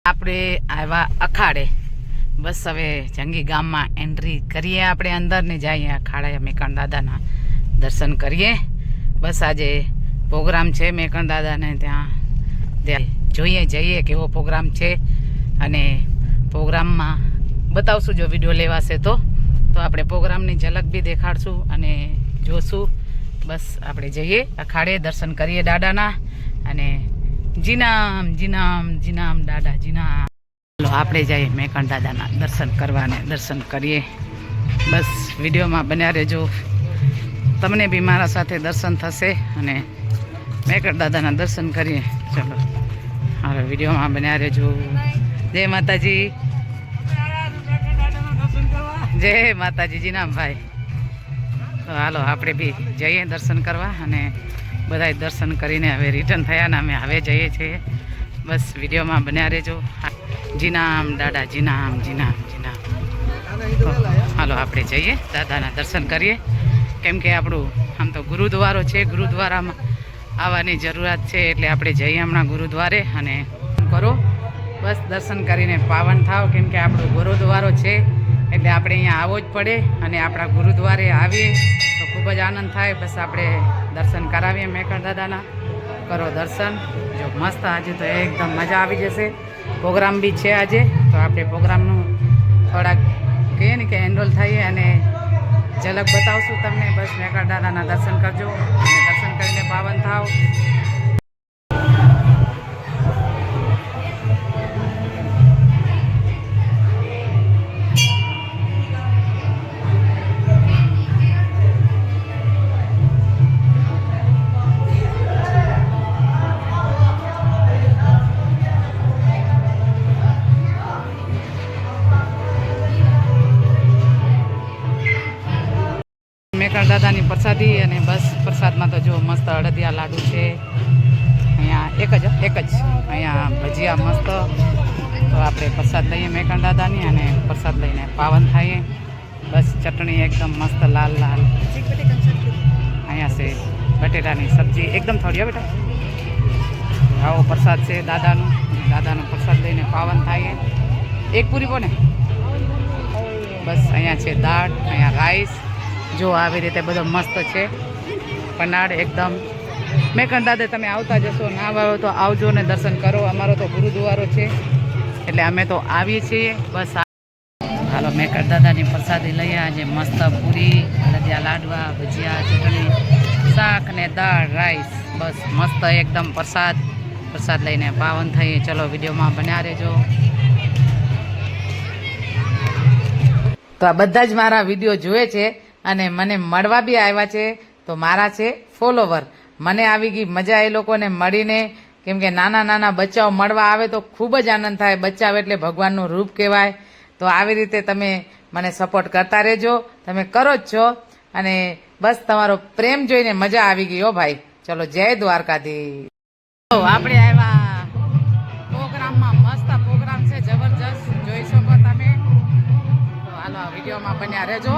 આપણે આવ્યા અખાડે. બસ હવે જંગી ગામમાં એન્ટ્રી કરીએ, આપણે અંદર ને જઈએ અખાડે મેકણ દાદાના દર્શન કરીએ. બસ આજે પ્રોગ્રામ છે મેકણ દાદાને ત્યાં જોઈએ જઈએ કેવો પ્રોગ્રામ છે, અને પ્રોગ્રામમાં બતાવશું જો વિડીયો લેવાશે તો આપણે પ્રોગ્રામની ઝલક બી દેખાડશું અને જોશું. બસ આપણે જઈએ અખાડે, દર્શન કરીએ દાદાના, અને જીનામ જીનામ જીનામ દાદા જીનામ. ચાલો આપણે જઈએ મેકણ દાદાના દર્શન કરવાને, દર્શન કરીએ. બસ વિડીયોમાં બન્યા રહેજો, તમને બી મારા સાથે દર્શન થશે અને મેકણ દાદાના દર્શન કરીએ. ચલો હવે વિડીયોમાં બન્યા રહેજો. જય માતાજી, જય માતાજી જીનામભાઈ. તો હાલો આપણે બી જઈએ દર્શન કરવા, અને બધા દર્શન કરીને હવે રિટર્ન થયા ને અમે હવે જઈએ છીએ. બસ વિડીયોમાં બન્યા રહેજો. જીનામ દાદા જીનામ જીનામ જીનામ. તો હાલો આપણે જઈએ દાદાના દર્શન કરીએ, કેમ કે આપણું આમ તો ગુરુદ્વારો છે, ગુરુદ્વારામાં આવવાની જરૂરિયાત છે, એટલે આપણે જઈએ હમણાં ગુરુદ્વારે અને કરો. બસ દર્શન કરીને પાવન થાવ, કેમ કે આપણો ગુરુદ્વારો છે એટલે આપણે અહીંયા આવવો જ પડે, અને આપણા ગુરુદ્વારે આવીએ તો ખૂબ જ આનંદ થાય. બસ આપણે દર્શન કરાવીએ મેકણ દાદાના, કરો દર્શન. જો મસ્ત આજે તો એકદમ મજા આવી જશે. પ્રોગ્રામ બી છે આજે, તો આપણે પ્રોગ્રામનું થોડાક કહીએ ને કે એનરોલ થઈએ અને ઝલક બતાવશું તમને. બસ મેકણ દાદાના દર્શન કરજો અને દર્શન કરીને પાવન થાવ. મેકણ દાદાની પ્રસાદી, અને બસ પ્રસાદમાં તો જો મસ્ત અડદિયા લાડુ છે અહીંયા, એક જ અહીંયા ભજીયા મસ્ત. તો આપણે પ્રસાદ લઈએ મેકણ દાદાની અને પ્રસાદ લઈને પાવન થઈએ. બસ ચટણી એકદમ મસ્ત લાલ લાલ અહીંયા છે, બટેટાની સબ્જી એકદમ થોડી હો બેટા. આવો પ્રસાદ છે દાદાનું, દાદાનો પ્રસાદ લઈને પાવન થઈએ. એક પૂરી બોને. બસ અહીંયા છે દાળ, અહીંયા રાઈસ. જો આવી રીતે બધો મસ્ત છે પનાળ એકદમ. મેકણ દાદા તમે આવતા જશો, ના આવો તો આવજો ને દર્શન કરો. અમારો તો ગુરુદ્વારો છે એટલે અમે તો આવીએ છીએ. બસ હાલો મેકણ દાદાની પ્રસાદી લઈએ. આજે મસ્ત પૂરી, અડદિયા લાડવા, ભજીયા, ચટણી, શાક ને દાળ, રાઈસ. બસ મસ્ત એકદમ પ્રસાદ લઈને પાવન થઈએ. ચલો વિડીયોમાં બન્યા રહેજો. તો આ બધા જ મારા વિડીયો જુએ છે અને મને મળવા બી આવ્યા છે, તો મારા છે ફોલોવર. મને આવી ગઈ મજા એ લોકોને મળીને, કેમ કે નાના નાના બચ્ચાઓ મળવા આવે તો ખૂબ જ આનંદ થાય. બચ્ચાઓ એટલે ભગવાનનું રૂપ કહેવાય. તો આવી રીતે તમે મને સપોર્ટ કરતા રહેજો, તમે કરો જ છો, અને બસ તમારો પ્રેમ જોઈને મજા આવી ગઈ હો ભાઈ. ચલો જય દ્વારકાધીશ. તો આપણે આવ્યા પ્રોગ્રામમાં, મસ્ત પ્રોગ્રામ છે, જબરજસ્ત જોઈ શકો તમે. તો હાલો વિડીયોમાં બન્યા રહેજો.